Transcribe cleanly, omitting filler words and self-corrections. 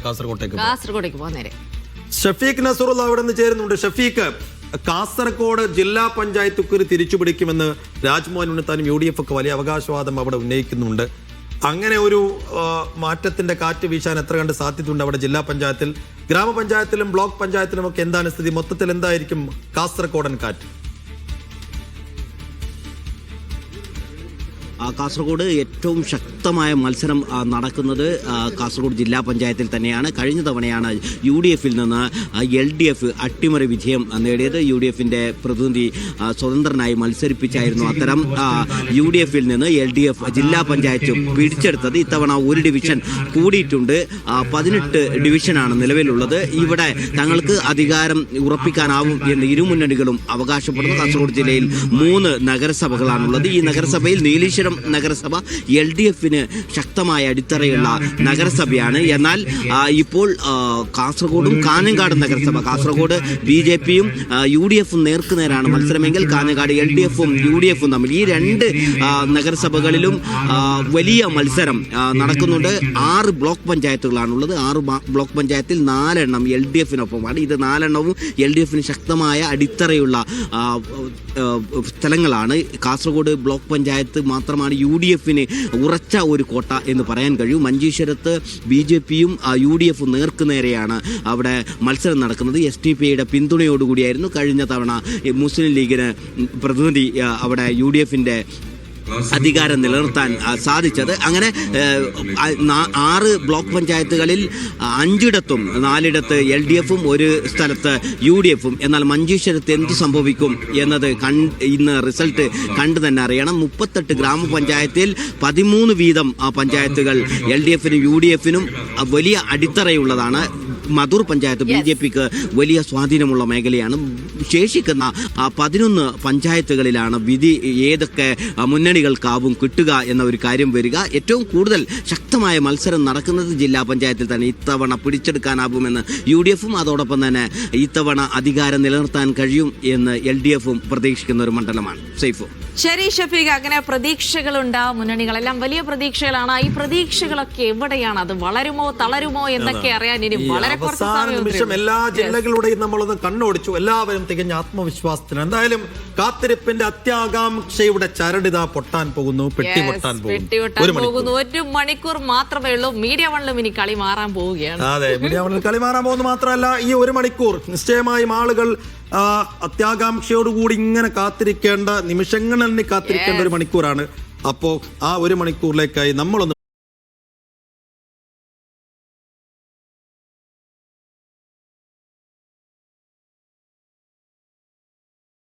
കാസർഗോട്ടേക്ക് പോകുന്നേരെ ഷഫീഖ് നസറുള്ള അവിടെ നിന്ന് ചേരുന്നുണ്ട്. ഷഫീഖ്, കാസർഗോഡ് ജില്ലാ പഞ്ചായത്ത് കുറി തിരിച്ചുപിടിക്കുമെന്ന് രാജ്മോഹൻ ഉണ്ണിത്താനും UDF ഒക്കെ വലിയ അവകാശവാദം അവിടെ ഉന്നയിക്കുന്നുണ്ട്. അങ്ങനെ ഒരു മാറ്റത്തിന്റെ കാറ്റ് വീശാൻ എത്ര കണ്ട് സാധ്യതയുണ്ട് അവിടെ ജില്ലാ പഞ്ചായത്തിൽ? ഗ്രാമപഞ്ചായത്തിലും ബ്ലോക്ക് പഞ്ചായത്തിലും ഒക്കെ എന്താണ് സ്ഥിതി? മൊത്തത്തിൽ എന്തായിരിക്കും കാസർഗോഡൻ കാറ്റ്? കാസർഗോഡ് ഏറ്റവും ശക്തമായ മത്സരം നടക്കുന്നത് കാസർഗോഡ് ജില്ലാ പഞ്ചായത്തിൽ തന്നെയാണ്. കഴിഞ്ഞ തവണയാണ് UDFിൽ നിന്ന് LDF അട്ടിമറി വിജയം നേടിയത്. UDFിൻ്റെ പ്രതിനിധി സ്വതന്ത്രനായി മത്സരിപ്പിച്ചായിരുന്നു അത്തരം UDFിൽ നിന്ന് LDF ജില്ലാ പഞ്ചായത്ത് പിടിച്ചെടുത്തത്. ഇത്തവണ ഒരു ഡിവിഷൻ കൂടിയിട്ടുണ്ട്. 18 ഡിവിഷനാണ് നിലവിലുള്ളത്. ഇവിടെ തങ്ങൾക്ക് അധികാരം ഉറപ്പിക്കാനാവും എന്ന് ഇരുമുന്നണികളും അവകാശപ്പെടുന്നു. കാസർഗോഡ് ജില്ലയിൽ 3 നഗരസഭകളാണുള്ളത്. ഈ നഗരസഭയിൽ നീലീശ്വരം നഗരസഭ LDFിന് ശക്തമായ അടിത്തറയുള്ള നഗരസഭയാണ്. എന്നാൽ ഇപ്പോൾ കാസർഗോഡും കാഞ്ഞങ്ങാടും നഗരസഭ, കാസർഗോഡ് BJPയും UDFും നേർക്കുനേരാണ് മത്സരമെങ്കിൽ കാഞ്ഞങ്ങാട് LDFും UDFും തമ്മിൽ ഈ 2 നഗരസഭകളിലും വലിയ മത്സരം നടക്കുന്നുണ്ട്. 6 ബ്ലോക്ക് പഞ്ചായത്തുകളാണുള്ളത്. 6 ബ്ലോക്ക് പഞ്ചായത്തിൽ 4 എണ്ണം LDFിനൊപ്പമാണ്. ഇത് 4 എണ്ണവും LDFിന് ശക്തമായ അടിത്തറയുള്ള സ്ഥലങ്ങളാണ്. കാസർഗോഡ് ബ്ലോക്ക് പഞ്ചായത്ത് മാത്രമാണ് UDFിന് ഉറച്ച ഒരു കോട്ട എന്ന് പറയാൻ കഴിയും. മഞ്ചേശ്വരത്ത് BJPയും UDFും നേർക്കുനേരെയാണ് അവിടെ മത്സരം നടക്കുന്നത്. SDPയുടെ പിന്തുണയോടുകൂടിയായിരുന്നു കഴിഞ്ഞ തവണ മുസ്ലിം ലീഗിന് പ്രതിനിധി അവിടെ UDFിൻ്റെ അധികാരം നിലനിർത്താൻ സാധിച്ചത്. അങ്ങനെ 6 ബ്ലോക്ക് പഞ്ചായത്തുകളിൽ 5ഇടത്തും 4ഇടത്ത് LDFും 1 സ്ഥലത്ത് UDFും. എന്നാൽ മഞ്ചേശ്വരത്ത് എന്ത് സംഭവിക്കും എന്നത് ഇന്ന് റിസൾട്ട് കണ്ടു തന്നെ അറിയണം. 38 ഗ്രാമപഞ്ചായത്തിൽ 13 വീതം പഞ്ചായത്തുകൾ LDFിനും UDFിനും വലിയ അടിത്തറയുള്ളതാണ്. മധൂർ പഞ്ചായത്ത് BJPക്ക് വലിയ സ്വാധീനമുള്ള മേഖലയാണ്. ശേഷിക്കുന്ന 11 പഞ്ചായത്തുകളിലാണ് വിധി ഏതൊക്കെ മുന്നണികൾക്കാവും കിട്ടുക എന്ന ഒരു കാര്യം വരിക. ഏറ്റവും കൂടുതൽ ശക്തമായ മത്സരം നടക്കുന്നത് ജില്ലാ പഞ്ചായത്തിൽ തന്നെ. ഇത്തവണ പിടിച്ചെടുക്കാനാവുമെന്ന് UDFും അതോടൊപ്പം തന്നെ ഇത്തവണ അധികാരം നിലനിർത്താൻ കഴിയും എന്ന് LDFും പ്രതീക്ഷിക്കുന്ന ഒരു മണ്ഡലമാണ്. സൈഫു. ശരി ഷഫീഖ്, അങ്ങനെ പ്രതീക്ഷകളുണ്ട്. മുന്നണികളെല്ലാം വലിയ പ്രതീക്ഷകളാണ്. ഈ പ്രതീക്ഷകളൊക്കെ എവിടെയാണ്? അത് വളരുമോ തളരുമോ എന്നൊക്കെ അറിയാൻ ഇനി വളരെ കുറച്ച് സമയം. എല്ലാ ജില്ലകളുടെയും നമ്മളൊന്ന് കണ്ണോടിച്ചു. എല്ലാവരും തികഞ്ഞ ആത്മവിശ്വാസത്തിന്. എന്തായാലും കാത്തിരിപ്പിന്റെ അത്യാകാംക്ഷയുടെ ചരടിത പൊട്ടാൻ പോകുന്നു. പെട്ടി പൊട്ടാൻ പോകുന്നു. 1 മണിക്കൂർ മാത്രമേ ഉള്ളൂ. മീഡിയ വണ്ണിലും ഇനി കളി മാറാൻ പോവുകയാണ്. അതെ, മീഡിയ വണ്ണിൽ കളി മാറാൻ പോകുന്നു. മാത്രമല്ല, ഈ 1 മണിക്കൂർ നിശ്ചയമായും ആളുകൾ അത്യാകാംക്ഷയോടുകൂടി ഇങ്ങനെ കാത്തിരിക്കേണ്ട, നിമിഷങ്ങളിൽ കാത്തിരിക്കേണ്ട 1 മണിക്കൂറാണ്. അപ്പോൾ ആ 1 മണിക്കൂറിലേക്കായി നമ്മളൊന്ന്